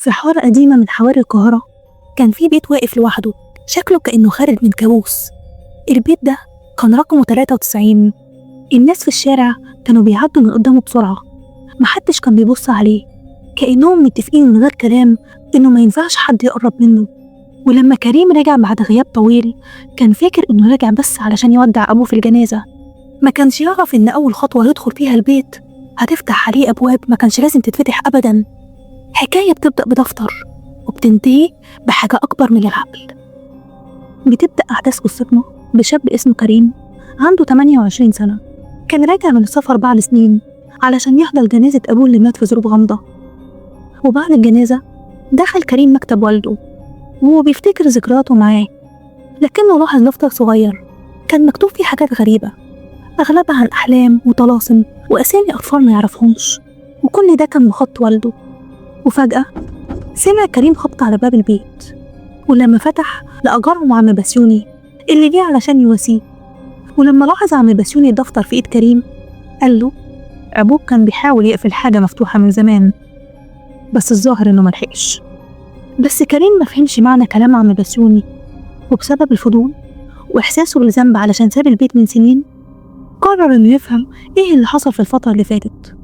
في حارة قديمة من حواري القاهرة كان في بيت واقف لوحده، شكله كأنه خارج من كابوس. البيت ده كان رقمه 93. الناس في الشارع كانوا بيعدوا من قدامه بسرعة، محدش كان بيبص عليه، كأنهم متفقين من غير كلام إنه ما ينفعش حد يقرب منه. ولما كريم رجع بعد غياب طويل كان فاكر إنه رجع بس علشان يودع أبوه في الجنازة. ما كانش يعرف إن أول خطوة يدخل فيها البيت هتفتح عليه أبواب ما كانش لازم تتفتح أبدا. حكاية بتبدأ بدفتر وبتنتهي بحاجة أكبر من العقل. بتبدأ أحداث قصتنا بشاب اسمه كريم عنده 28 سنة، كان راجع من السفر بعد سنين علشان يحضر جنازة أبوه اللي مات في ظروف غامضة. وبعد الجنازة دخل كريم مكتب والده وهو بيفتكر ذكرياته معاه، لكنه لاحظ دفتر صغير كان مكتوب فيه حاجات غريبة، أغلبها عن أحلام وطلاسم وأسامي أطفال ما يعرفهمش، وكل ده كان من خط والده. وفجأة سمع كريم خبط على باب البيت، ولما فتح لقى جاره عم بسيوني اللي جه علشان يواسيه. ولما لاحظ عم بسيوني الدفتر في ايد كريم قال له أبوك كان بيحاول يقفل حاجة مفتوحة من زمان، بس الظاهر إنه ملحقش. بس كريم ما فهمش معنى كلام عم بسيوني، وبسبب الفضول وإحساسه بالذنب علشان ساب البيت من سنين قرر إنه يفهم إيه اللي حصل في الفترة اللي فاتت.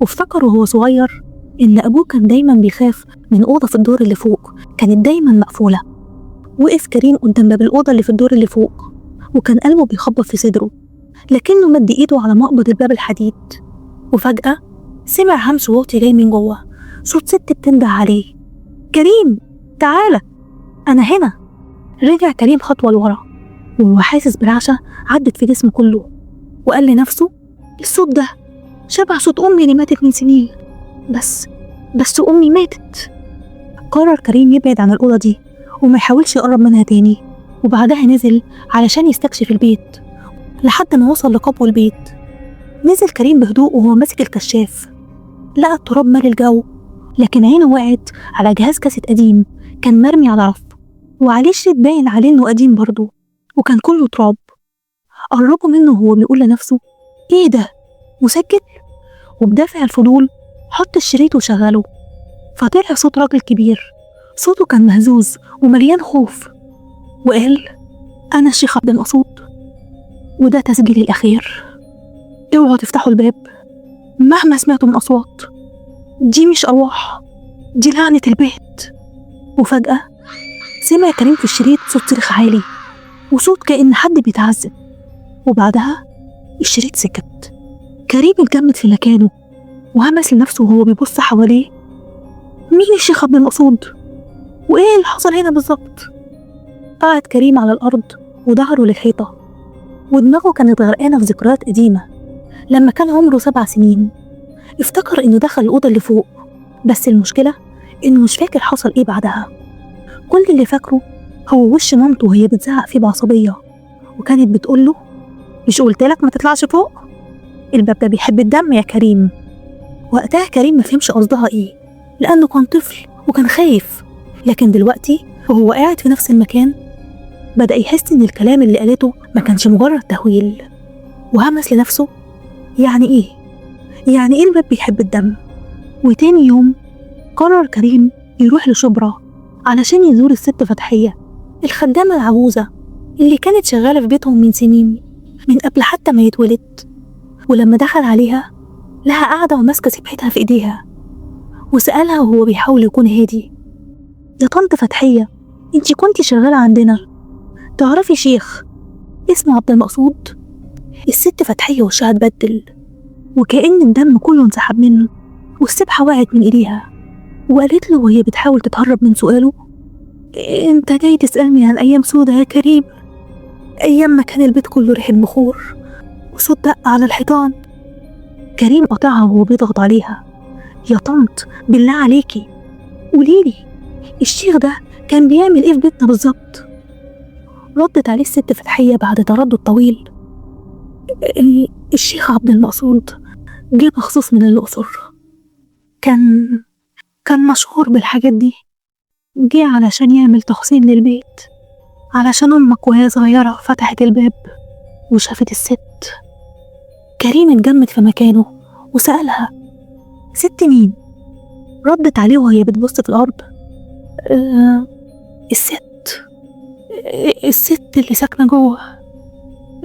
وافتكر وهو صغير إن أبوه كان دايما بيخاف من أوضة في الدور اللي فوق كانت دايما مقفولة. وقف كريم قدام باب الأوضة اللي في الدور اللي فوق وكان قلبه بيخبط في صدره، لكنه مد إيده على مقبض الباب الحديد. وفجأة سمع همس واطي جاي من جوه، صوت ست بتنده عليه: كريم تعالى أنا هنا. رجع كريم خطوة لورا وهو حاسس برعشة عدت في جسمه كله، وقال لنفسه الصوت ده شبه صوت أمي اللي ماتت من سنين، بس أمي ماتت. قرر كريم يبعد عن الأوضة دي وما يحاولش يقرب منها تاني، وبعدها نزل علشان يستكشف البيت لحد ما وصل لقبو البيت. نزل كريم بهدوء وهو ماسك الكشاف، لقى التراب مالي الجو، لكن عينه وقعت على جهاز كاسيت قديم كان مرمي على رف وعليه شريط باين عليه إنه قديم برضه وكان كله تراب. قربوا منه وهو بيقول لنفسه إيه ده؟ مسجل؟ وبدافع الفضول حط الشريط وشغله، فطلع صوت راجل كبير، صوته كان مهزوز ومليان خوف، وقال أنا الشيخ عبد المقصود وده تسجيلي الأخير، اوعوا تفتحوا الباب مهما سمعتوا من أصوات، دي مش أرواح، دي لعنة البيت. وفجأة سمع كريم في الشريط صوت صريخ عالي وصوت كأن حد بيتعذب، وبعدها الشريط سكت. كريم اتجمد في مكانه وهمس لنفسه وهو بيبص حواليه: مين الشيخ عبد المقصود؟ وإيه اللي حصل هنا بالظبط؟ قعد كريم على الأرض وظهره للحيطة، ودماغه كانت غرقانة في ذكريات قديمة. لما كان عمره 7 سنين افتكر إنه دخل الأوضة اللي فوق، بس المشكلة إنه مش فاكر حصل إيه بعدها. كل اللي فاكره هو وش مامته وهي بتزعق فيه بعصبية وكانت بتقوله: مش قلتلك ما تطلعش فوق؟ الباب ده بيحب الدم يا كريم. وقتها كريم مفهمش قصدها إيه لأنه كان طفل وكان خايف، لكن دلوقتي وهو قاعد في نفس المكان بدأ يحس إن الكلام اللي قالته ما كانش مجرد تهويل، وهمس لنفسه: يعني إيه الباب بيحب الدم؟ وتاني يوم قرر كريم يروح لشبرا علشان يزور الست فتحية الخدامة العجوزة اللي كانت شغالة في بيتهم من سنين، من قبل حتى ما يتولد. ولما دخل عليها لها قاعدة وماسكة سبحتها في إيديها، وسألها وهو بيحاول يكون هادي: يا طنط فتحية، انتي كنتي شغالة عندنا، تعرفي شيخ اسمه عبد المقصود؟ الست فتحية وشها اتبدل وكأن الدم كله انسحب منه، والسبحة وقعت من إيديها وقالت له وهي بتحاول تتهرب من سؤاله: انت جاي تسألني عن أيام سودة يا كريم، أيام ما كان البيت كله ريحة بخور وصوت دق على الحيطان. كريم قطعها وهو بيضغط عليها: يا طنط بالله عليكي قوليلي الشيخ ده كان بيعمل ايه في بيتنا بالظبط؟ ردت عليه الست فتحية بعد تردد طويل: الشيخ عبد المقصود جه مخصوص من الأقصر، كان مشهور بالحاجات دي، جه علشان يعمل تحسين للبيت علشان أمك وهي صغيرة فتحت الباب وشافت الست. كريم اتجمد في مكانه وسألها: ست مين؟ ردت عليه وهي بتبص في الأرض: الست اللي ساكنة جوه،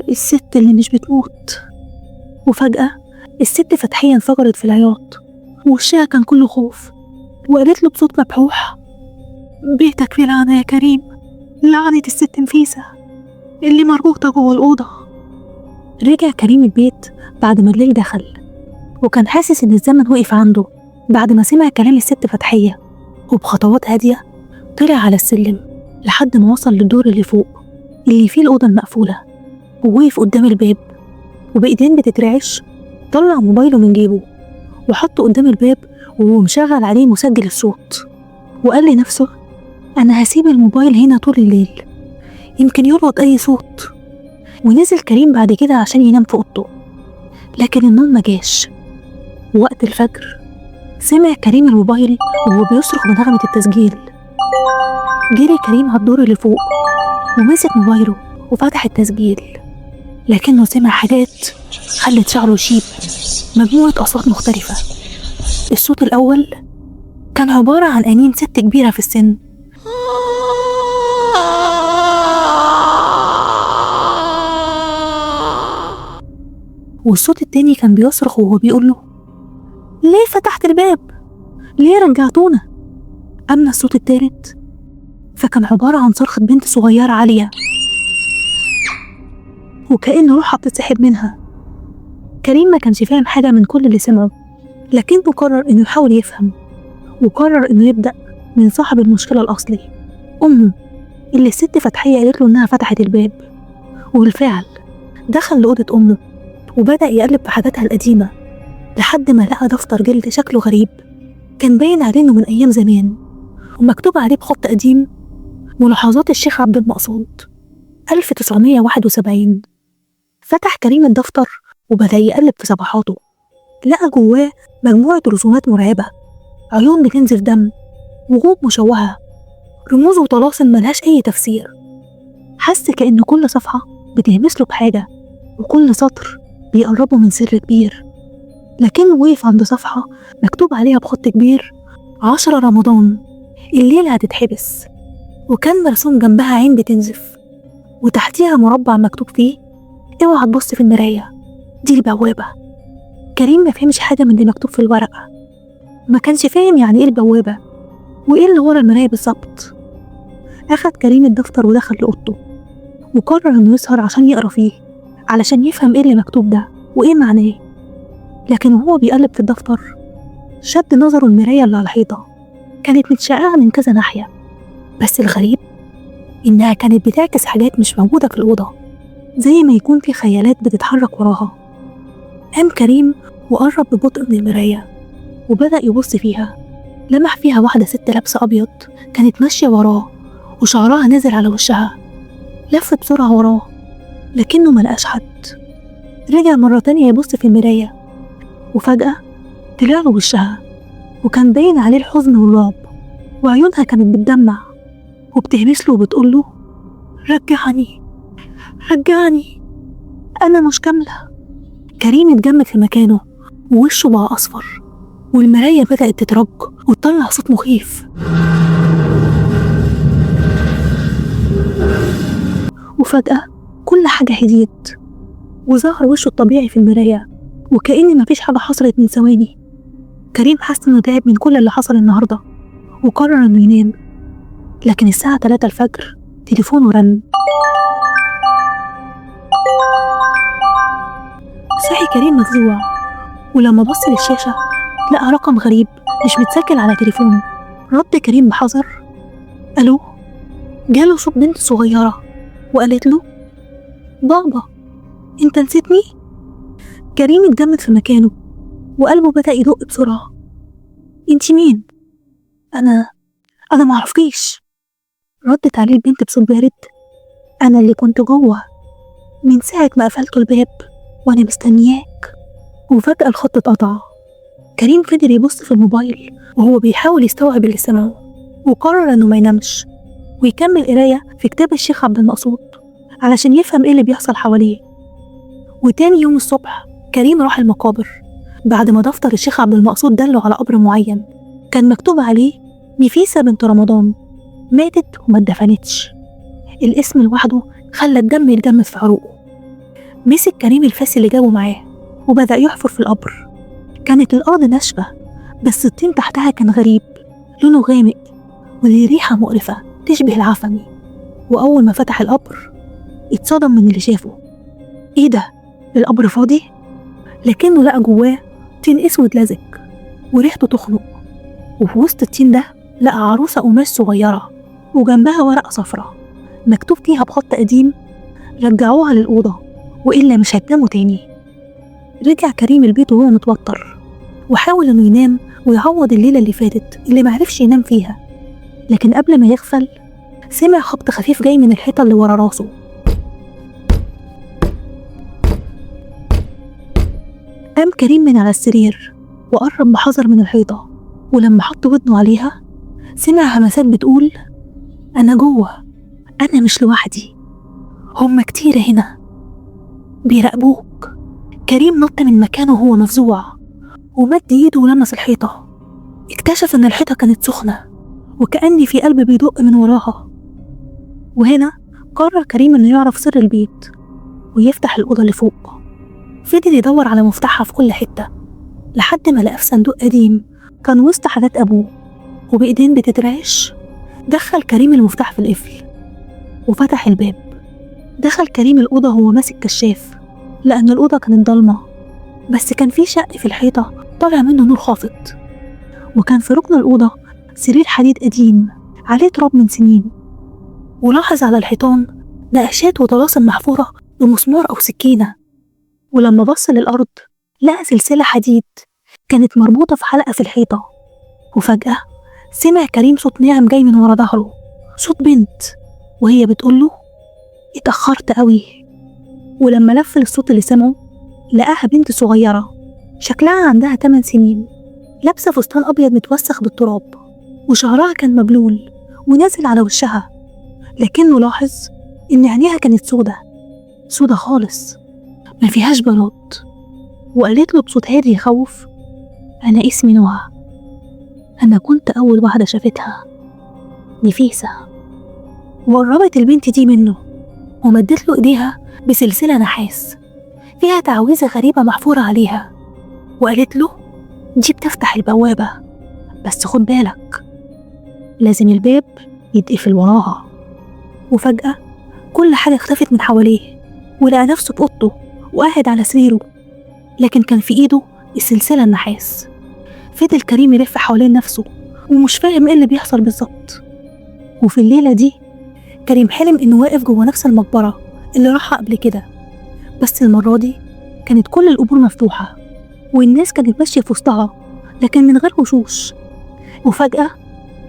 الست اللي مش بتموت. وفجأة الست فتحية انفجرت في العياط، ووشها كان كله خوف، وقالت له بصوت مبحوح: بيتك في لعنة يا كريم، لعنة الست نفيسة اللي مربوطة جوه الأوضة. رجع كريم البيت بعد ما الليل دخل، وكان حاسس إن الزمن وقف عنده بعد ما سمع كلام الست فتحية. وبخطوات هادية طلع على السلم لحد ما وصل للدور اللي فوق اللي فيه الأوضة المقفولة، ووقف قدام الباب وبإيدين بتترعش طلع موبايله من جيبه وحطه قدام الباب وهو مشغل عليه مسجل الصوت، وقال لنفسه: أنا هسيب الموبايل هنا طول الليل، يمكن يلقط أي صوت. ونزل كريم بعد كده عشان ينام في أوضته، لكن النوم ما جاش. وقت الفجر سمع كريم الموبايل وهو بيصرخ بنغمة التسجيل. جري كريم على الدور اللي فوق ومسك موبايله وفتح التسجيل، لكنه سمع حاجات خلت شعره يشيب. مجموعة أصوات مختلفة. الصوت الأول كان عبارة عن أنين ست كبيرة في السن، والصوت التاني كان بيصرخ وهو بيقوله: ليه فتحت الباب؟ ليه رجعتونا؟ أما الصوت التالت فكان عبارة عن صرخة بنت صغيرة عالية، وكأن روحها بتتسحب منها. كريم ما كانش فاهم حاجة من كل اللي سمعه، لكنه قرر إنه يحاول يفهم، وقرر إنه يبدأ من صاحب المشكلة الأصلي، أمه اللي الست فتحية قالت له إنها فتحت الباب. وبالفعل دخل لأوضة أمه وبدأ يقلب في حاجاتها القديمة لحد ما لقى دفتر جلد شكله غريب، كان باين عليه إنه من أيام زمان، ومكتوب عليه بخط قديم: ملاحظات الشيخ عبد المقصود 1971. فتح كريم الدفتر وبدأ يقلب في صفحاته، لقى جواه مجموعة رسومات مرعبة، عيون بتنزف دم، وجوه مشوهة، رموز وطلاسم ملهاش أي تفسير. حس كأن كل صفحة بتهمس له بحاجة، وكل سطر بيقربه من سر كبير. لكنه وقف عند صفحة مكتوب عليها بخط كبير: 10 رمضان، الليلة هتتحبس. وكان مرسوم جنبها عين بتنزف، وتحتيها مربع مكتوب فيه: اوعى تبص في المراية، دي البوابة. كريم ما فهمش حاجة من اللي مكتوب في الورقة، ما كانش فاهم يعني ايه البوابة وايه اللي ورا المراية بالظبط. أخد كريم الدفتر ودخل لأوضته، وقرر إنه يسهر عشان يقرأ فيه علشان يفهم ايه اللي مكتوب ده وايه معناه. لكن وهو بيقلب في الدفتر شد نظره المراية اللي على الحيطة، كانت متشققة من كذا ناحية، بس الغريب إنها كانت بتعكس حاجات مش موجودة في الأوضة، زي ما يكون في خيالات بتتحرك وراها. قام كريم وقرب ببطء من المراية وبدأ يبص فيها. لمح فيها واحدة ست لابسة أبيض كانت ماشية وراه وشعرها نزل على وشها. لف بسرعة وراه لكنه ملقاش حد. رجع مرة تانية يبص في المراية، وفجأة طلع له وشها وكان باين عليه الحزن والرعب، وعيونها كانت بتدمع وبتهمس له وبتقوله: رجعني رجعني، أنا مش كاملة. كريم اتجمد في مكانه ووشه بقى أصفر، والمراية بدأت تترج وتطلع صوت مخيف. وفجأة كل حاجة هديت وظهر وشه الطبيعي في المراية، وكأن مفيش حاجة حصلت من ثواني. كريم حس إنه تعب من كل اللي حصل النهاردة وقرر إنه ينام. لكن الساعة 3 الفجر تليفونه رن. صحي كريم مفزوع، ولما بص للشاشة لقى رقم غريب مش متسجل على تليفونه. رد كريم بحذر: ألو. جاله صوت بنت صغيرة وقالت له: بابا، انت نسيتني؟ كريم اتجمد في مكانه وقلبه بدأ يدق بسرعة. انتي مين؟ أنا معرفكيش. ردت عليه البنت بصوت بارد: أنا اللي كنت جوه من ساعة ما قفلت الباب وأنا مستنياك. وفجأة الخط اتقطع. كريم فضل يبص في الموبايل وهو بيحاول يستوعب اللي سمعه، وقرر إنه ما ينامش ويكمل قراية في كتاب الشيخ عبد المقصود علشان يفهم ايه اللي بيحصل حواليه. وتاني يوم الصبح كريم راح المقابر بعد ما دفتر الشيخ عبد المقصود دله على قبر معين، كان مكتوب عليه نفيسة بنت رمضان، ماتت وما اتدفنتش. الاسم لوحده خلى الدم يتجمد في عروقه. مسك كريم الفاس اللي جابه معاه وبدأ يحفر في القبر. كانت الأرض ناشفة، بس الطين تحتها كان غريب، لونه غامق وليه ريحة مقرفة تشبه العفن. وأول ما فتح القبر اتصدم من اللي شافه. إيه ده؟ القبر فاضي؟ لكنه لقى جواه طين اسود لزج وريحته تخنق. وفي وسط الطين ده لقى عروسة قماش صغيرة وجنبها ورقة صفرة مكتوب فيها بخط قديم: رجعوها للأوضة وإلا مش هتناموا تاني. رجع كريم البيت وهو متوتر، وحاول إنه ينام ويعوض الليلة اللي فاتت اللي معرفش ينام فيها. لكن قبل ما يغفل سمع خبط خفيف جاي من الحيطة اللي ورا راسه. قام كريم من على السرير وقرب بحذر من الحيطة، ولما حط ودنه عليها سمع همسات بتقول: أنا جوه، أنا مش لوحدي، هما كتير هنا بيراقبوك. كريم نط من مكانه وهو مفزوع ومد ايده ولمس الحيطة. اكتشف ان الحيطة كانت سخنة وكأن في قلب بيدق من وراها. وهنا قرر كريم انه يعرف سر البيت ويفتح الأوضة اللي فوق. فضل يدور على مفتاحها في كل حتة لحد ما لقى في صندوق قديم كان وسط حاجات أبوه، وبإيدين بتترعش دخل كريم المفتاح في القفل وفتح الباب. دخل كريم الأوضة وهو ماسك كشاف، لأن الأوضة كانت ضلمة، بس كان في شق في الحيطة طالع منه نور خافت. وكان في ركن الأوضة سرير حديد قديم عليه تراب من سنين، ولاحظ على الحيطان نقشات وطلاسم محفورة بمسمار أو سكينة. ولما بص للأرض لقى سلسلة حديد كانت مربوطة في حلقة في الحيطة. وفجأة سمع كريم صوت ناعم جاي من ورا ظهره، صوت بنت وهي بتقوله: اتأخرت قوي. ولما لف للصوت اللي سمعه لقاها بنت صغيرة شكلها عندها 8 سنين، لابسة فستان أبيض متوسخ بالتراب، وشعرها كان مبلول ونازل على وشها. لكنه لاحظ إن عينيها كانت سودة خالص ما فيهاش بياض. وقالت له بصوت هادي يخوف: أنا اسمي نهى، أنا كنت أول واحدة شافتها، نفيسة. وقربت البنت دي منه ومدت له إيديها بسلسلة نحاس فيها تعويذة غريبة محفورة عليها، وقالت له: دي بتفتح البوابة، بس خد بالك لازم الباب يتقفل وراها. وفجأة كل حاجة اختفت من حواليه، ولقى نفسه في أوضته وقاعد على سريره، لكن كان في إيده السلسلة النحاس. فضل كريم يلف حوالين نفسه ومش فاهم إيه اللي بيحصل بالظبط. وفي الليلة دي كريم حلم إنه واقف جوه نفس المقبرة اللي راحها قبل كده، بس المرة دي كانت كل القبور مفتوحة والناس كانت ماشية في وسطها لكن من غير وشوش. وفجأة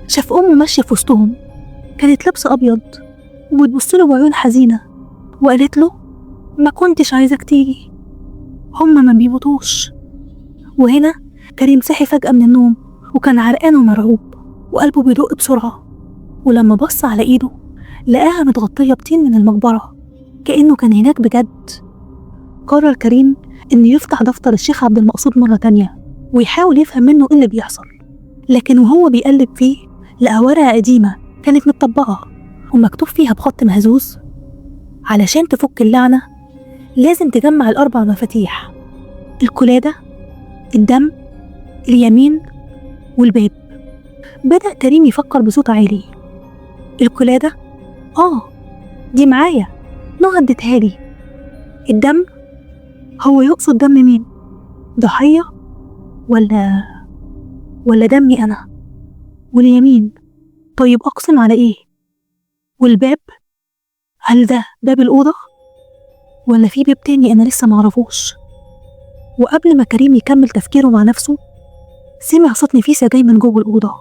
شاف أمه ماشية في وسطهم، كانت لابسة أبيض وبتبصله بعيون حزينة، وقالت له: ما كنتش عايزك تيجي، هما ما بيموتوش. وهنا كريم صحي فجأة من النوم وكان عرقان ومرعوب وقلبه بيدق بسرعة. ولما بص على إيده لقاها متغطية بطين من المقبرة كأنه كان هناك بجد. قرر كريم إنه يفتح دفتر الشيخ عبد المقصود مرة تانية ويحاول يفهم منه إيه اللي بيحصل. لكن وهو بيقلب فيه لقى ورقة قديمة كانت متطبقة ومكتوب فيها بخط مهزوز: علشان تفك اللعنة لازم تجمع ال4 مفاتيح: القلادة، الدم، اليمين، والباب. بدأ كريم يفكر بصوت عالي: القلادة؟ دي معايا، نهى ادتها لي. الدم؟ هو يقصد دم مين؟ ضحية ولا دمي أنا؟ واليمين؟ طيب أقسم على إيه؟ والباب؟ هل ده باب الأوضة ولا في باب تاني أنا لسه معرفوش؟ وقبل ما كريم يكمل تفكيره مع نفسه سمع صوت نفيسة جاي من جوه الأوضة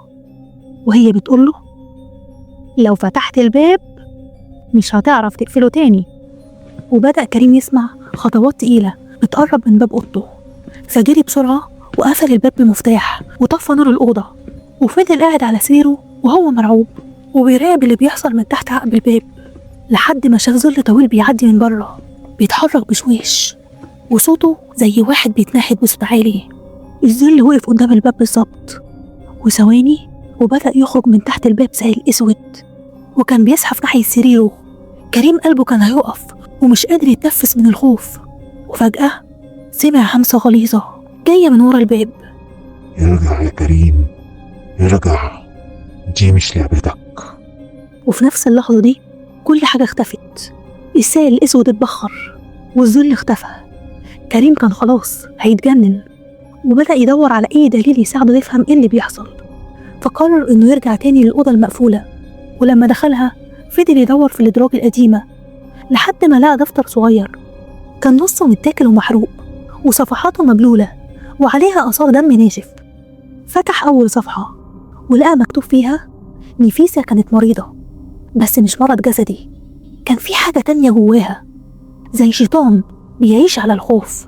وهي بتقوله: لو فتحت الباب مش هتعرف تقفله تاني. وبدأ كريم يسمع خطوات تقيلة بتقرب من باب أوضته، فجري بسرعة وقفل الباب بمفتاح وطفى نور الأوضة، وفضل قاعد على سريره وهو مرعوب وبيراقب اللي بيحصل من تحت عقب الباب لحد ما شاف ظل طويل بيعدي من بره بيتحرك بشويش وصوته زي واحد بيتنحت بصوت عالي. الظل وقف قدام الباب بالظبط وثواني وبدأ يخرج من تحت الباب سائل أسود وكان بيزحف ناحية سريره. كريم قلبه كان هيقف ومش قادر يتنفس من الخوف، وفجأة سمع همسة غليظة جاية من ورا الباب. ارجع يا كريم، ارجع، دي مش لعبتك. وفي نفس اللحظة دي كل حاجة اختفت. السائل الأسود اتبخر والظل اختفى. كريم كان خلاص هيتجنن وبدأ يدور على أي دليل يساعده يفهم إيه اللي بيحصل، فقرر إنه يرجع تاني للأوضة المقفولة. ولما دخلها فضل يدور في الأدراج القديمة لحد ما لقى دفتر صغير كان نصه متاكل ومحروق وصفحاته مبلولة وعليها آثار دم ناشف. فتح أول صفحة ولقى مكتوب فيها نفيسة كانت مريضة، بس مش مرض جسدي، كان في حاجة تانية جواها زي شيطان بيعيش على الخوف.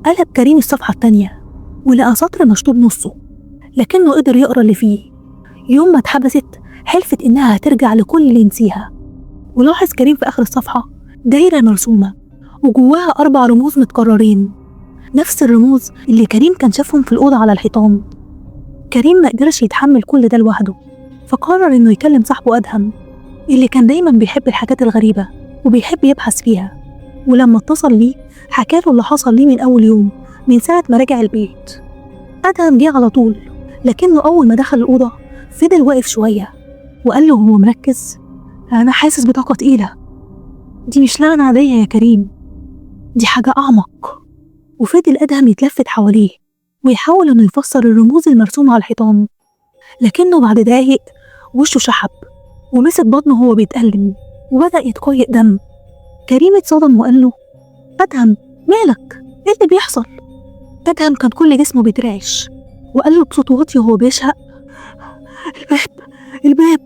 قلب كريم الصفحة التانية ولقى سطر مشطوب نصه، لكنه قدر يقرأ اللي فيه. يوم ما اتحبست حلفت إنها هترجع لكل اللي نسيها. ولاحظ كريم في آخر الصفحة دايرة مرسومة وجواها 4 رموز متكررين، نفس الرموز اللي كريم كان شافهم في الأوضة على الحيطان. كريم ما قدرش يتحمل كل ده لوحده، فقرر إنه يكلم صاحبه أدهم اللي كان دايما بيحب الحاجات الغريبة وبيحب يبحث فيها. ولما اتصل ليه حكاله اللي حصل ليه من أول يوم من ساعة ما رجع البيت. أدهم جه على طول، لكنه أول ما دخل الأوضة فضل واقف شوية وقال له هو مركز: أنا حاسس بطاقة تقيلة، دي مش لعنة عادية يا كريم، دي حاجة أعمق. وفضل أدهم يتلفت حواليه ويحاول إنه يفسر الرموز المرسومة على الحيطان، لكنه بعد دقايق وشه شحب ومسك بطنه وهو بيتألم وبدأ يتقيأ دم. كريم اتصدم وقال له: أدهم مالك؟ إيه اللي بيحصل؟ أدهم كان كل جسمه بيترعش وقال له بصوت واطي وهو بيشهق: الباب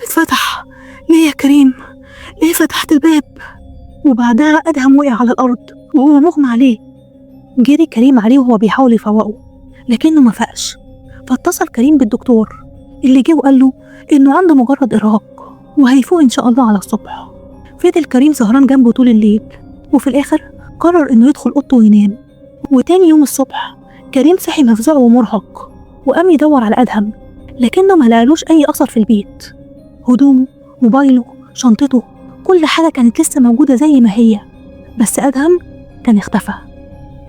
اتفتح. ليه يا كريم؟ ليه فتحت الباب؟ وبعدها أدهم وقع على الأرض وهو مغمى عليه. جري كريم عليه وهو بيحاول يفوقه لكنه ما فاقش، فاتصل كريم بالدكتور اللي جه وقال له إنه عنده مجرد إرهاق وهيفوق إن شاء الله على الصبح. فضل كريم سهران جنبه طول الليل، وفي الآخر قرر إنه يدخل أوضته وينام. وتاني يوم الصبح كريم صحي مفزوع ومرهق وقام يدور على أدهم، لكنه ما لقالوش أي أثر في البيت. هدومه، موبايله، شنطته، كل حاجة كانت لسه موجودة زي ما هي، بس أدهم كان اختفى.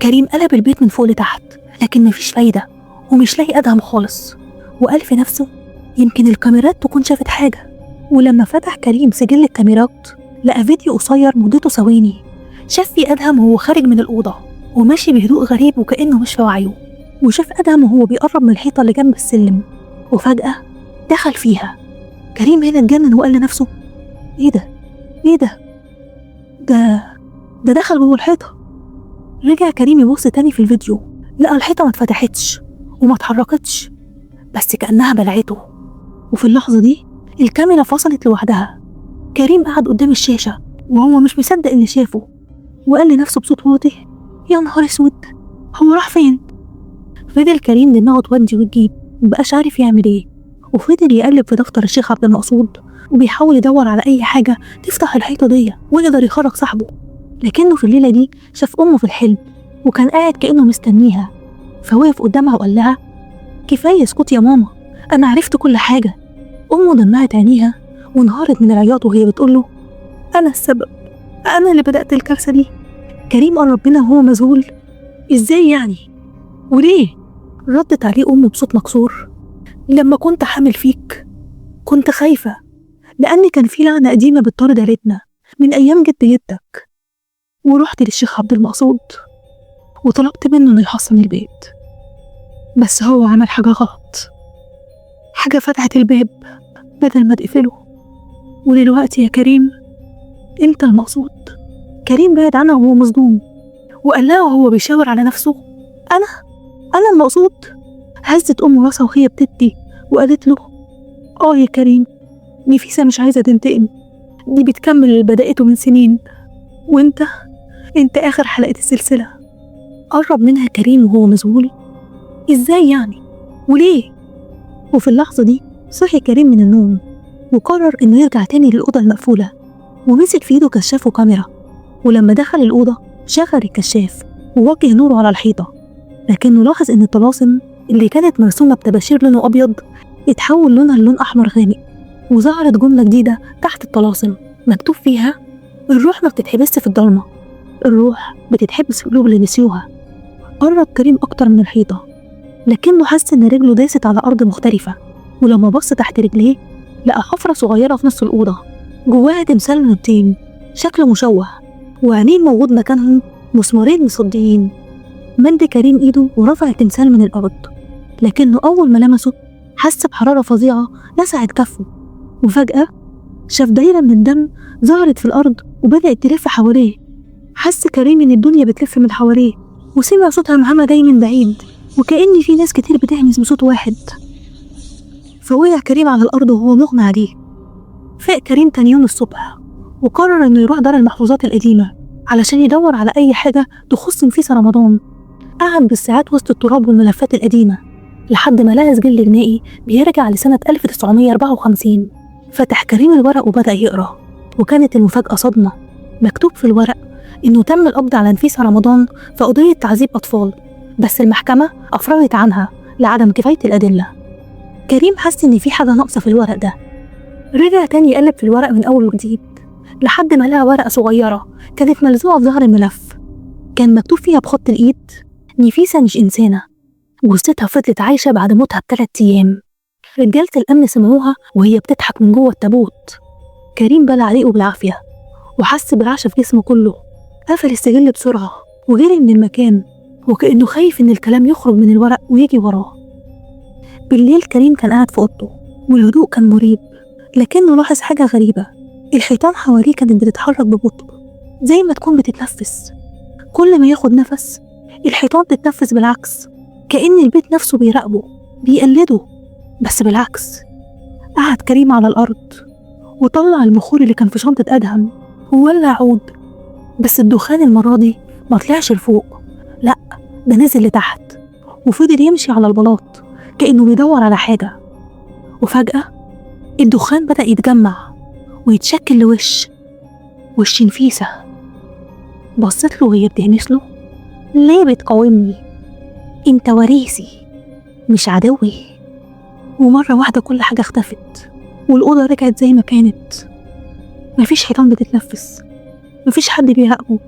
كريم قلب البيت من فوق لتحت لكن مفيش فايدة ومش لاقي أدهم خالص، وقال في نفسه يمكن الكاميرات تكون شافت حاجة. ولما فتح كريم سجل الكاميرات لقى فيديو قصير مدته ثواني شاف فيه أدهم وهو خارج من الأوضة وماشي بهدوء غريب وكأنه مش في وعيه. وشاف أدهم وهو بيقرب من الحيطة اللي جنب السلم وفجأة دخل فيها. كريم هنا اتجنن وقال لنفسه: ايه ده دخل جوه الحيطة. رجع كريم يبص تاني في الفيديو لقى الحيطة ما اتفتحتش وما اتحركتش، بس كأنها بلعته. وفي اللحظة دي الكاميرا فصلت لوحدها. كريم قعد قدام الشاشة وهو مش مصدق اللي شافه وقال لنفسه بصوت واطي: يا نهار اسود، هو راح فين؟ فضل كريم دماغه تودي وتجيب مبقاش عارف يعمل ايه، وفضل يقلب في دفتر الشيخ عبد المقصود وبيحاول يدور على اي حاجة تفتح الحيطة دي ويقدر يخرج صاحبه. لكنه في الليلة دي شاف أمه في الحلم وكان قاعد كأنه مستنيها، فوقف قدامها وقال لها: كفاية اسكتي يا ماما، أنا عرفت كل حاجة. أمه دمعت عينيها وانهارت من العياط وهي بتقوله: أنا السبب، أنا اللي بدأت الكارثة دي. كريم قرب منها وهو مذهول: إزاي يعني؟ وليه؟ ردت عليه أمه بصوت مكسور: لما كنت حامل فيك كنت خايفة، لأن كان في لعنة قديمة بتطارد عيلتنا من أيام جد جدك، ورحت للشيخ عبد المقصود وطلبت منه إنه يحصن البيت، بس هو عمل حاجة غلط، حاجة فتحت الباب بدل ما تقفله، ودلوقتي يا كريم أنت المقصود. كريم بعد عنها وهو مصدوم وقال لها وهو بيشاور على نفسه: أنا المقصود. هزت أمه راسها وهي بتبكي وقالت له: يا كريم، نفيسة مش عايزة تنتقم، دي بتكمل اللي بدأته من سنين، وانت آخر حلقة السلسلة. قرب منها كريم وهو مذهول: إزاي يعني؟ وليه؟ وفي اللحظة دي صحي كريم من النوم وقرر إنه يرجع تاني للأوضة المقفولة، ومسك في إيده كشاف وكاميرا. ولما دخل الأوضة شغل الكشاف ووجه نوره على الحيطة، لكنه لاحظ إن الطلاسم اللي كانت مرسومة بطباشير لونه أبيض اتحول لونها للون أحمر غامق، وظهرت جملة جديدة تحت الطلاسم مكتوب فيها: الروح ما بتتحبسش في الضلمة، الروح بتتحبس في قلوب اللي نسيوها. قرب كريم أكتر من الحيطة، لكنه حس إن رجله داست على أرض مختلفة، ولما بص تحت رجليه لقى حفرة صغيرة في نص الأوضة جواها تمثال من الطين شكله مشوه، وعينين موجود مكانهم مسمارين مصديين. مد كريم إيده ورفع التمثال من الأرض، لكنه أول ما لمسه حس بحرارة فظيعة لسعت كفه، وفجأة شاف دايرة من الدم ظهرت في الأرض وبدأت تلف حواليه. حس كريم إن الدنيا بتلف من حواليه، وسمع صوت همهمة جاي من بعيد، وكأن في ناس كتير بتهمس بصوت واحد. فوقع كريم على الأرض وهو مغمى عليه. فاق كريم تاني يوم الصبح وقرر إنه يروح دار المحفوظات القديمة علشان يدور على أي حاجة تخص نفيسة رمضان. قعد بالساعات وسط التراب والملفات القديمة لحد ما لقى سجل جنائي بيرجع لسنة 1954. فتح كريم الورق وبدأ يقرأ، وكانت المفاجأة صدمة. مكتوب في الورق إنه تم القبض على نفيسة رمضان في قضية تعذيب أطفال، بس المحكمة أفرجت عنها لعدم كفاية الأدلة. كريم حس إن في حاجة ناقصة في الورق ده، رجع تاني يقلب في الورق من أول وجديد لحد ما لقى ورقة صغيرة كانت ملزوقة في ظهر الملف، كان مكتوب فيها بخط الإيد: نفيسة مش إنسانة، جثتها فضلت عايشة بعد موتها ب3 أيام. رجالة الأمن سمعوها وهي بتضحك من جوه التابوت. كريم بلع ريقه بالعافية وحس برعشة في جسمه كله. قفل السجل بسرعة وجري من المكان، وكأنه خايف إن الكلام يخرج من الورق ويجي وراه. بالليل كريم كان قاعد في أوضته والهدوء كان مريب، لكنه لاحظ حاجة غريبة. الحيطان حواليه كانت بتتحرك ببطء زي ما تكون بتتنفس. كل ما ياخد نفس الحيطان تتنفس بالعكس، كأن البيت نفسه بيراقبه بيقلده. بس بالعكس. قعد كريم على الأرض وطلع المخور اللي كان في شنطة أدهم وولع عود، بس الدخان المرة دي ما طلعش لفوق، لأ ده نزل لتحت وفضل يمشي على البلاط كأنه بيدور على حاجة. وفجأة الدخان بدأ يتجمع ويتشكل وش نفيسة. بصت له وهي بتهمس له: ليه بتقاومني؟ انت وريثي مش عدوي. ومرة واحدة كل حاجة اختفت والأوضة رجعت زي ما كانت. مفيش حيطان بتتنفس، مفيش حد بيراقبه،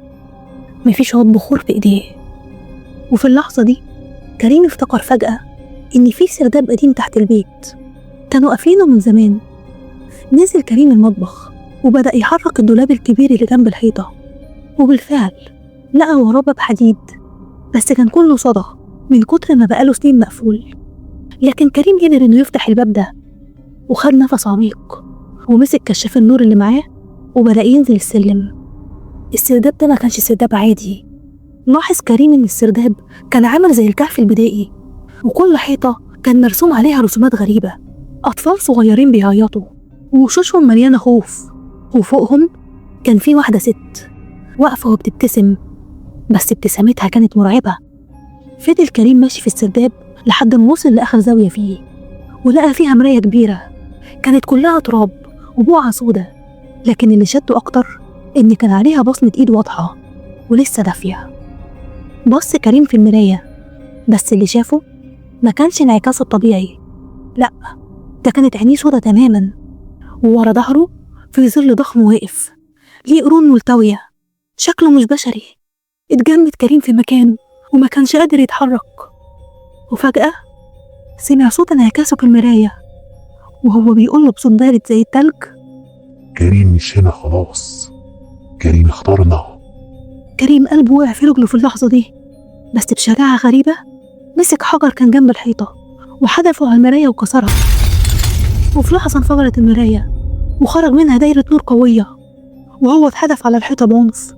مفيش عود بخور في ايديه. وفي اللحظة دي كريم افتكر فجأة إن في سرداب قديم تحت البيت كانوا قافلينه من زمان. نزل كريم المطبخ وبدأ يحرك الدولاب الكبير اللي جنب الحيطة، وبالفعل لقى وراه باب حديد، بس كان كله صدى من كتر ما بقاله سنين مقفول. لكن كريم قدر إنه يفتح الباب ده وخد نفس عميق ومسك كشاف النور اللي معاه وبدأ ينزل السلم. السرداب ده ما كانش سرداب عادي. لاحظ كريم إن السرداب كان عامل زي الكهف البدائي، وكل حيطة كان مرسوم عليها رسومات غريبة، أطفال صغيرين بيعيطوا ووشوشهم مليانة خوف. وفوقهم كان في واحدة ست واقفة وبتبتسم، بس ابتسامتها كانت مرعبة. فضل كريم ماشي في السرداب لحد ما وصل لآخر زاوية فيه، ولقى فيها مراية كبيرة كانت كلها تراب وبقعة سودة، لكن اللي شده أكتر إن كان عليها بصمة إيد واضحة ولسه دافية. بص كريم في المراية، بس اللي شافه ما كانش انعكاسه الطبيعي، لأ ده كانت عينيه سودة تماما، وورا ظهره في ظل ضخم واقف ليه قرون ملتوية شكله مش بشري. اتجمد كريم في مكانه وما كانش قادر يتحرك. وفجأة سمع صوت انعكاسه في المراية وهو بيقوله بصوت بارد زي التلج: كريم مش هنا خلاص، كريم اختارنا. كريم قلبه وقع في رجله في اللحظة دي، بس بشجاعة غريبة مسك حجر كان جنب الحيطة وحدفه على المراية وكسرها. وفي لحظة انفجرت المراية وخرج منها دايرة نور قوية، وهو اتحدف على الحيطة بعنف،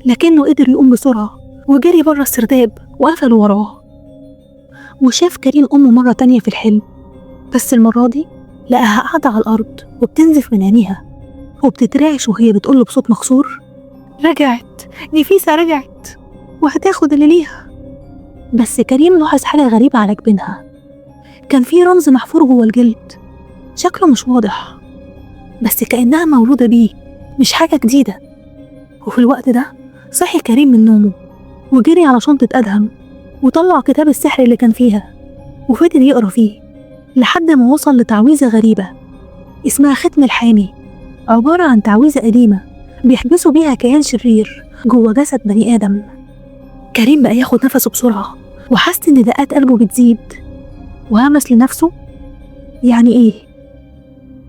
لكنه قدر يقوم بسرعة وجري بره السرداب وقفل وراه. وشاف كريم أمه مرة تانية في الحلم، بس المرة دي لقاها قاعدة على الأرض وبتنزف من عينيها وبتترعش وهي بتقوله بصوت مكسور: رجعت نفيسة، رجعت وهتاخد اللي ليها. بس كريم لاحظ حاجة غريبة على جبينها، كان في رمز محفور جوه الجلد شكله مش واضح، بس كأنها مولودة بيه مش حاجة جديدة. وفي الوقت ده صحي كريم من نومه وجري على شنطة أدهم وطلع كتاب السحر اللي كان فيها. وفضل يقرأ فيه لحد ما وصل لتعويذة غريبة اسمها ختم الحامي، عبارة عن تعويذة قديمة بيحبسوا بيها كيان شرير جوه جسد بني آدم. كريم بقى ياخد نفسه بسرعة وحس إن دقات قلبه بتزيد، وهمس لنفسه يعني إيه؟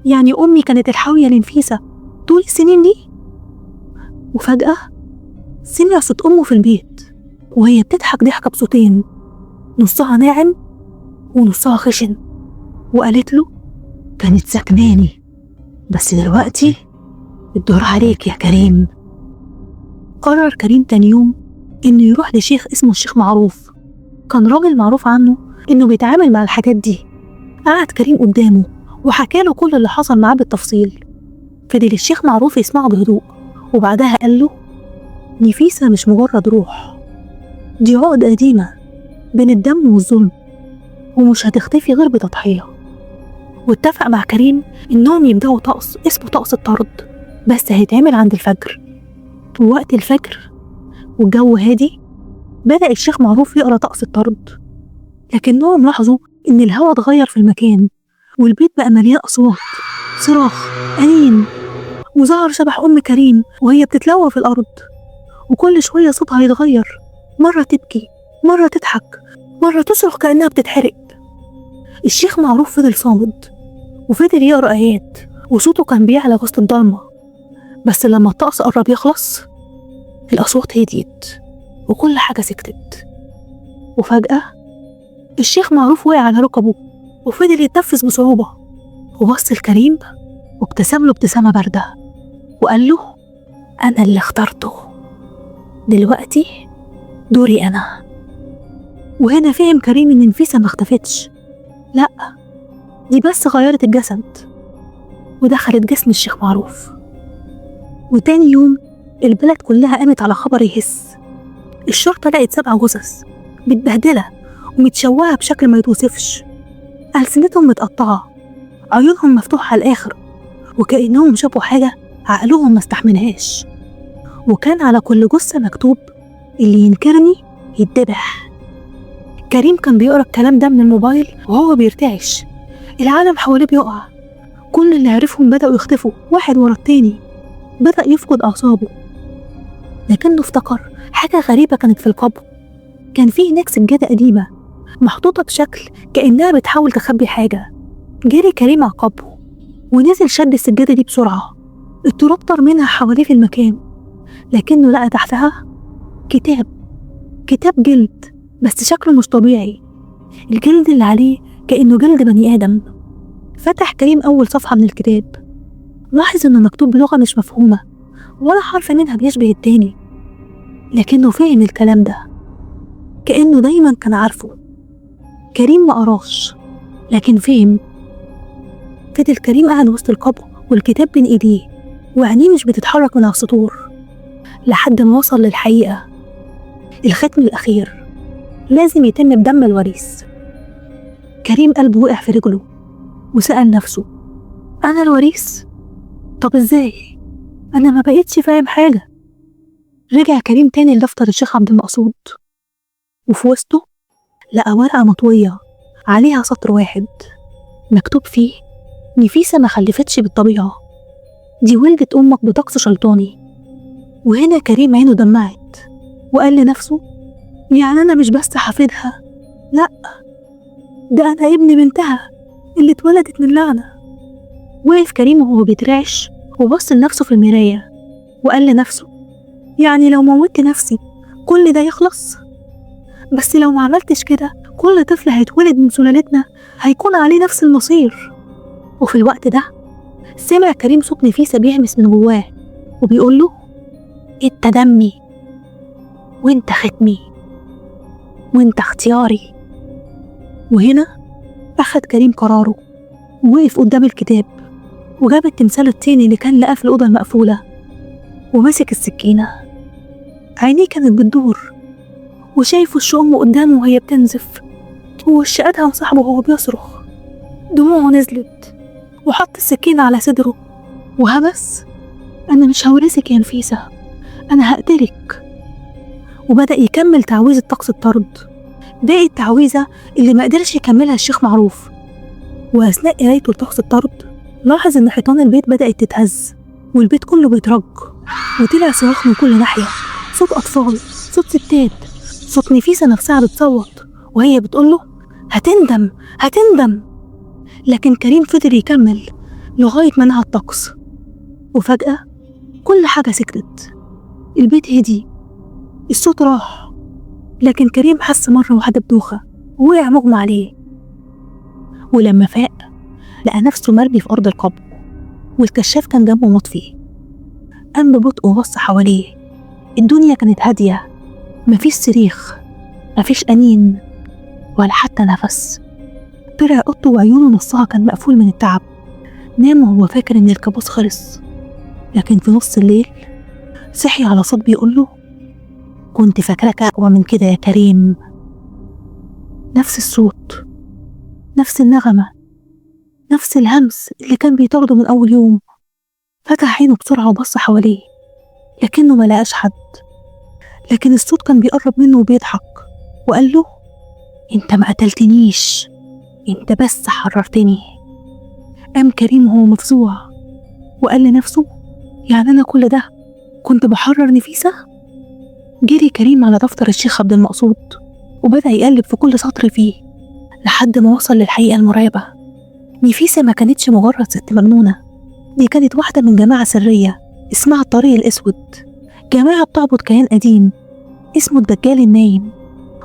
يعني أمي كانت الحاوية لنفيسة طول السنين دي؟ وفجأة سمع صوت أمه في البيت وهي بتضحك ضحكة بصوتين، نصها ناعم ونصها خشن، وقالت له كانت سكناني بس دلوقتي الدور عليك يا كريم. قرر كريم تاني يوم إنه يروح لشيخ اسمه الشيخ معروف، كان راجل معروف عنه إنه بيتعامل مع الحاجات دي. قعد كريم قدامه وحكاله كل اللي حصل معاه بالتفصيل. فضل الشيخ معروف يسمعه بهدوء، وبعدها قال له نفيسة مش مجرد روح، دي عقد قديمة بين الدم والظلم، ومش هتختفي غير بتضحية. واتفق مع كريم إنهم يبدأوا طقس اسمه طقس الطرد، بس هيتعمل عند الفجر. ووقت الفجر والجو هادي بدأ الشيخ معروف يقرأ طقس الطرد، لكنهم لاحظوا إن الهواء اتغير في المكان، والبيت بقى مليان أصوات، صراخ، أنين، وظهر شبح أم كريم وهي بتتلوى في الأرض، وكل شوية صوتها يتغير، مرة تبكي، مرة تضحك، مرة تصرخ كأنها بتتحرق. الشيخ معروف فضل صامد وفضل يقرأ آيات، وصوته كان بيعلى وسط الضلمة. بس لما الطقس قرب يخلص الأصوات هديت وكل حاجة سكتت. وفجأة الشيخ معروف وقع على ركبه وفضل يتنفس بصعوبة، وبص لكريم وابتسم له ابتسامة باردة وقال له أنا اللي اخترته، دلوقتي دوري أنا. وهنا فهم كريم إن نفيسة ما اختفتش، لأ دي بس غيرت الجسد ودخلت جسم الشيخ معروف. وتاني يوم البلد كلها قامت على خبر يهس. الشرطة لقت 7 جثث متبهدلة ومتشوهة بشكل ما يتوصفش، ألسنتهم متقطعة، عيونهم مفتوحة على الآخر، وكأنهم شافوا حاجة عقلهم ما استحملهاش. وكان على كل جثة مكتوب اللي ينكرني يتذبح. كريم كان بيقرأ الكلام ده من الموبايل وهو بيرتعش، العالم حواليه بيقع، كل اللي عرفهم بدأوا يختفوا واحد ورا التاني، بدأ يفقد أعصابه. لكنه افتكر حاجة غريبة كانت في القبر. كان فيه هناك سجادة قديمة محطوطة بشكل كأنها بتحاول تخبي حاجة. جري كريم على قبره ونزل شد السجادة دي بسرعة، التراب طار منها حواليه في المكان، لكنه لقى تحتها كتاب جلد، بس شكله مش طبيعي، الجلد اللي عليه كأنه جلد بني آدم. فتح كريم أول صفحة من الكتاب، لاحظ إنه مكتوب بلغة مش مفهومة ولا حرف منها بيشبه التاني، لكنه فهم الكلام ده كأنه دايما كان عارفه. كريم ما قراش لكن فهم. فضل كريم قاعد وسط القبر والكتاب بين ايديه وعينيه مش بتتحرك من على السطور لحد ما وصل للحقيقة. الختم الأخير لازم يتم بدم الوريث. كريم قلبه وقع في رجله وسأل نفسه أنا الوريث؟ طب إزاي؟ أنا ما بقيتش فاهم حاجة. رجع كريم تاني لدفتر الشيخ عبد المقصود، وفي وسطه لقى ورقة مطوية عليها سطر واحد مكتوب فيه نفيسة ما خلفتش بالطبيعة، دي ولدت أمك بطقس شيطاني. وهنا كريم عينه دمعت وقال لنفسه يعني أنا مش بس حفيدها، لأ ده أنا ابن بنتها اللي اتولدت من لعنة. وقف كريم وهو بيترعش وبص لنفسه في المراية وقال لنفسه يعني لو موتت نفسي كل ده يخلص؟ بس لو ما عملتش كده كل طفل هيتولد من سلالتنا هيكون عليه نفس المصير. وفي الوقت ده سمع كريم صوت نفيسة بيهمس من جواه وبيقول له انت دمي وانت ختمي وانت اختياري. وهنا أخد كريم قراره ووقف قدام الكتاب وجاب التمثال الطيني اللي كان لقاه في الأوضة المقفولة ومسك السكينة. عينيه كانت بتدور وشايف وش أمه قدامه وهي بتنزف، ووش أدهم صاحبه وهو بيصرخ. دموعه نزلت وحط السكينة على صدره وهبس أنا مش هورثك يا نفيسة، أنا هقتلك. وبدأ يكمل تعويذة طقس الطرد باقي التعويذة اللي ما قدرش يكملها الشيخ معروف. وأثناء قرايته لطقس الطرد لاحظ إن حيطان البيت بدأت تتهز والبيت كله بيترج، وطلع صراخ من كل ناحية، صوت أطفال، صوت ستات، صوت نفيسة نفسها بتصوت وهي بتقوله هتندم هتندم. لكن كريم فضل يكمل لغاية ما نهى الطقس، وفجأة كل حاجة سكتت، البيت هدي، الصوت راح. لكن كريم حس مرة واحدة بدوخة ووقع مغمى عليه، ولما فاق لقى نفسه مرمي في أرض القبر والكشاف كان جنبه مطفي. قام ببطء وبص حواليه، الدنيا كانت هادية، مفيش صريخ، مفيش أنين ولا حتى نفس. طلع أوضته وعيونه نصها كان مقفول من التعب. نام وهو فاكر إن الكابوس خلص، لكن في نص الليل صحي على صوت بيقوله كنت فاكرك أقوى من كده يا كريم. نفس الصوت، نفس النغمة، نفس الهمس اللي كان بيطارده من أول يوم. فتح عينه بسرعة وبص حواليه لكنه ملقاش حد، لكن الصوت كان بيقرب منه وبيضحك وقال له انت ما قتلتنيش، انت بس حررتني. قام كريم وهو مفزوع وقال لنفسه يعني أنا كل ده كنت بحرر نفيسة؟ جري كريم على دفتر الشيخ عبد المقصود وبدأ يقلب في كل سطر فيه لحد ما وصل للحقيقة المرعبة. نفيسة ما كانتش مجرد ست مجنونة، دي كانت واحدة من جماعة سرية اسمها الطريق الأسود، جماعة بتعبد كيان قديم اسمه الدجال النايم،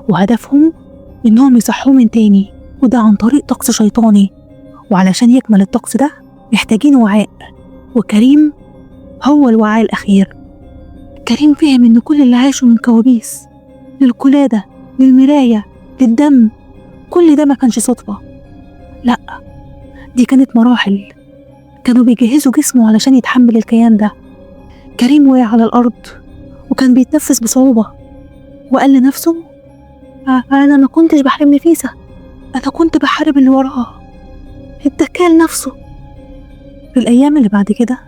وهدفهم إنهم يصحوه من تاني، وده عن طريق طقس شيطاني. وعلشان يكمل الطقس ده محتاجين وعاء، وكريم هو الوعاء الأخير. كريم فهم إن كل اللي عاشه من كوابيس للقلادة للمراية للدم، كل ده ما كانش صدفة، لأ دي كانت مراحل، كانوا بيجهزوا جسمه علشان يتحمل الكيان ده. كريم وقع على الأرض وكان بيتنفس بصعوبة وقال لنفسه أنا ما كنتش بحارب نفيسة، أنا كنت بحارب اللي وراها، الدجال نفسه. في الأيام اللي بعد كده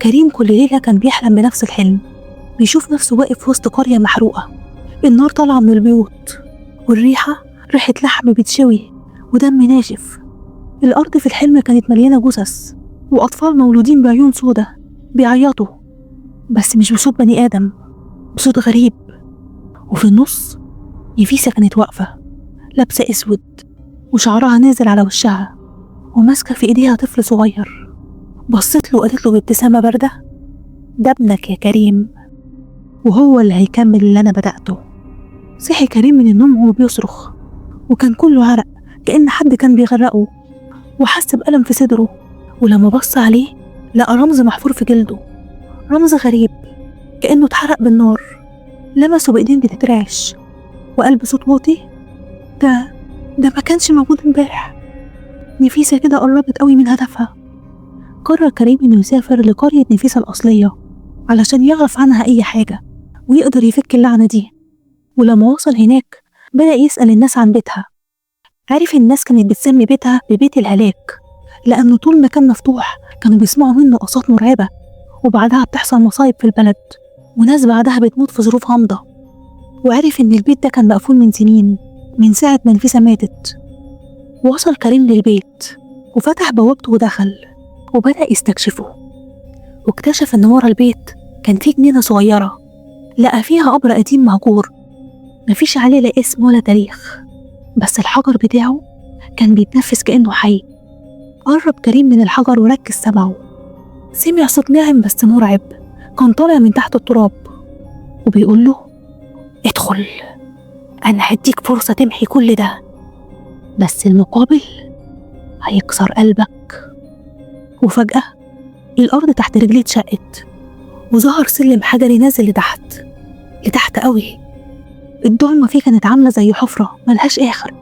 كريم كل ليلة كان بيحلم بنفس الحلم، بيشوف نفسه واقف في وسط قرية محروقة، النار طالعة من البيوت والريحة ريحة لحم بيتشوي ودم ناشف. الأرض في الحلم كانت مليانة جثث وأطفال مولودين بعيون سودة بيعيطوا، بس مش بصوت بني آدم، بصوت غريب. وفي النص نفيسة كانت واقفة لابسة أسود وشعرها نازل على وشها وماسكة في إيديها طفل صغير. بصت له وقالت له بابتسامة باردة ده ابنك يا كريم، وهو اللي هيكمل اللي أنا بدأته. صحي كريم من النوم وهو بيصرخ وكان كله عرق كأن حد كان بيغرقه، وحس بألم في صدره، ولما بص عليه لقى رمز محفور في جلده، رمز غريب كأنه اتحرق بالنار. لمسه بإيدين بتترعش وقال بصوت واطي ده ما كانش موجود امبارح. نفيسة كده قربت قوي من هدفها. قرر كريم إنه يسافر لقرية نفيسة الأصلية علشان يعرف عنها أي حاجة ويقدر يفك اللعنة دي. ولما وصل هناك بدأ يسأل الناس عن بيتها. عارف الناس كانت بتسمي بيتها ببيت الهلاك، لأنه طول ما كان مفتوح كانوا بيسمعوا منه أصوات مرعبة، وبعدها بتحصل مصايب في البلد وناس بعدها بتموت في ظروف غامضة. وعرف إن البيت ده كان مقفول من سنين، من ساعة ما نفيسة ماتت. وصل كريم للبيت وفتح بوابته ودخل وبدأ يستكشفه، واكتشف إن ورا البيت كان فيه جنينة صغيرة لقى فيها قبر قديم مهجور، مفيش عليه لا اسم ولا تاريخ، بس الحجر بتاعه كان بيتنفس كأنه حي. قرب كريم من الحجر وركز سمعه، سمع صوت ناعم بس مرعب كان طالع من تحت التراب وبيقول له ادخل، أنا هديك فرصة تمحي كل ده، بس المقابل هيكسر قلبك. وفجأة الأرض تحت رجليه اتشقت وظهر سلم حجري نازل لتحت قوي. الضلمة فيه كانت عاملة زي حفرة ملهاش آخر.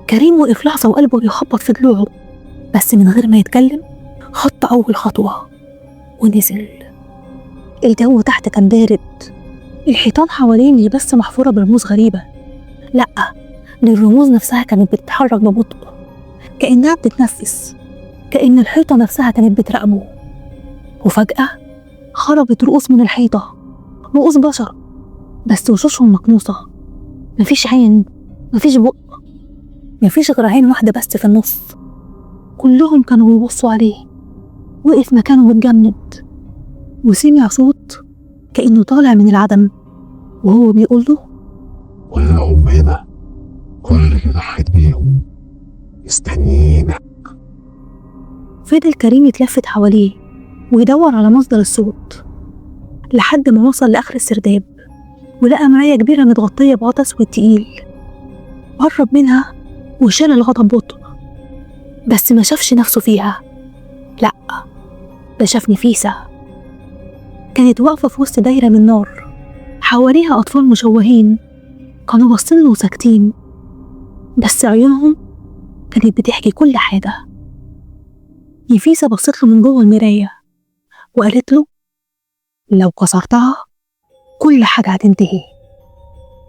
كريم وقف لحظة وقلبه بيخبط في ضلوعه، بس من غير ما يتكلم خط أول خطوة ونزل. الجو تحت كان بارد، الحيطان حواليه مش بس محفورة برموز غريبة، لأ دي الرموز نفسها كانت بتتحرك ببطء كأنها بتتنفس، كأن الحيطة نفسها كانت بتراقبه. وفجأة خرجت رؤوس من الحيطة، رؤوس بشر بس وشوشهم مكنوسة، مفيش عين مفيش بق، مفيش غير عين واحدة بس في النص. كلهم كانوا بيبصوا عليه. وقف مكانه متجمد، وسمع صوت كأنه طالع من العدم وهو بيقول له: كلهم هنا، كل اللي ضحيت بيهم مستنيينك. فضل كريم يتلفت حواليه ويدور على مصدر الصوت لحد ما وصل لآخر السرداب، ولقى مراية كبيرة متغطية بغطا أسود تقيل. قرب منها وشال الغطا ببطء، بس ما شافش نفسه فيها، لأ، ده شاف نفيسة. كانت واقفة في وسط دايرة من نار، حواليها أطفال مشوهين كانوا باصين له وساكتين، بس عيونهم كانت بتحكي كل حاجة. نفيسة بصت له من جوه المراية وقالت له: لو كسرتها كل حاجة هتنتهي،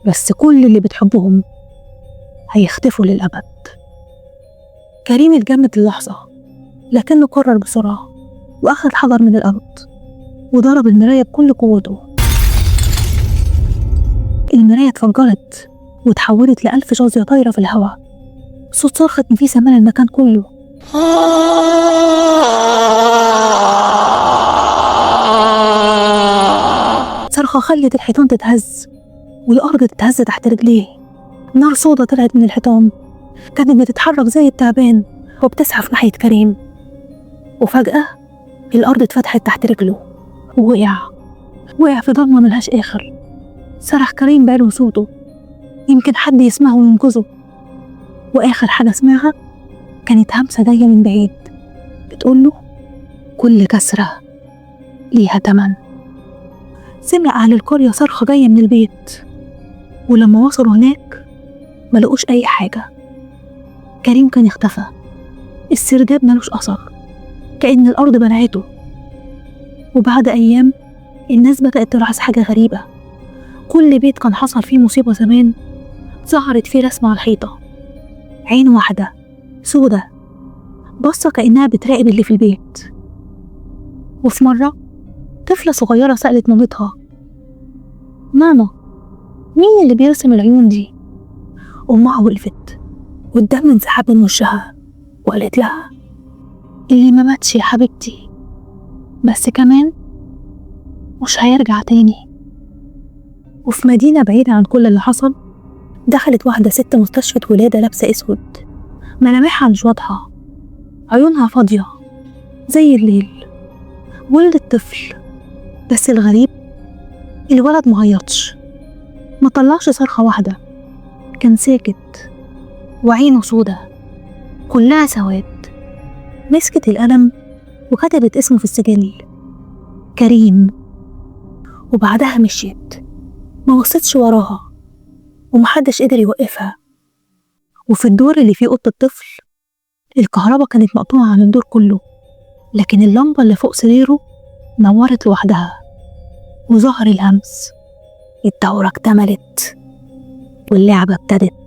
بس كل اللي بتحبهم هيختفوا للأبد. كريم اتجمد اللحظة، لكنه قرر بسرعة وأخذ حجر من الأرض وضرب المراية بكل قوته. المراية اتفجرت وتحولت ل1000 جوزية طايرة في الهواء. صوت صرخة نفيسة ملأ المكان كله. صرخة خلت الحيطان تتهز والأرض تتهز تحت رجليه. نار سودا طلعت من الحيطان، كانت بتتحرك زي التعبان وبتزحف ناحية كريم. وفجأة الأرض اتفتحت تحت رجله ووقع في ضلمة ملهاش آخر. صرخ كريم بعلو صوته، يمكن حد يسمعه وينقذه. وآخر حاجة سمعها كانت همسة جاية من بعيد بتقوله: كل كسرة ليها تمن. سمع أهل القرية صرخة جاية من البيت، ولما وصلوا هناك ملقوش أي حاجة. كريم كان اختفى، السرداب ملوش أثر، كأن الأرض بلعته. وبعد أيام الناس بدأت تلاحظ حاجة غريبة. كل بيت كان حصل فيه مصيبة زمان ظهرت فيه رسمة على الحيطة، عين واحدة سودة بصة كأنها بتراقب اللي في البيت. وفي مرة طفلة صغيرة سألت مامتها: ماما، مين اللي بيرسم العيون دي؟ أمها وقفت والدم انسحب من وشها وقالت لها: اللي ما ماتش يا حبيبتي، بس كمان مش هيرجع تاني. وفي مدينة بعيدة عن كل اللي حصل دخلت واحدة ست مستشفى ولادة لابسة اسود، ملامحها مش واضحة، عيونها فاضية زي الليل. ولدت طفل، بس الغريب الولد مغيطش، ما طلعش صرخة واحدة، كان ساكت وعينه سودة كلها سواد. مسكت القلم وكتبت اسمه في السجل: كريم. وبعدها مشيت، ما بصتش وراها ومحدش قدر يوقفها. وفي الدور اللي فيه أوضة الطفل الكهرباء كانت مقطوعة عن الدور كله، لكن اللمبة اللي فوق سريره نورت لوحدها وظهر الهمس. الدورة اكتملت واللعبة ابتدت.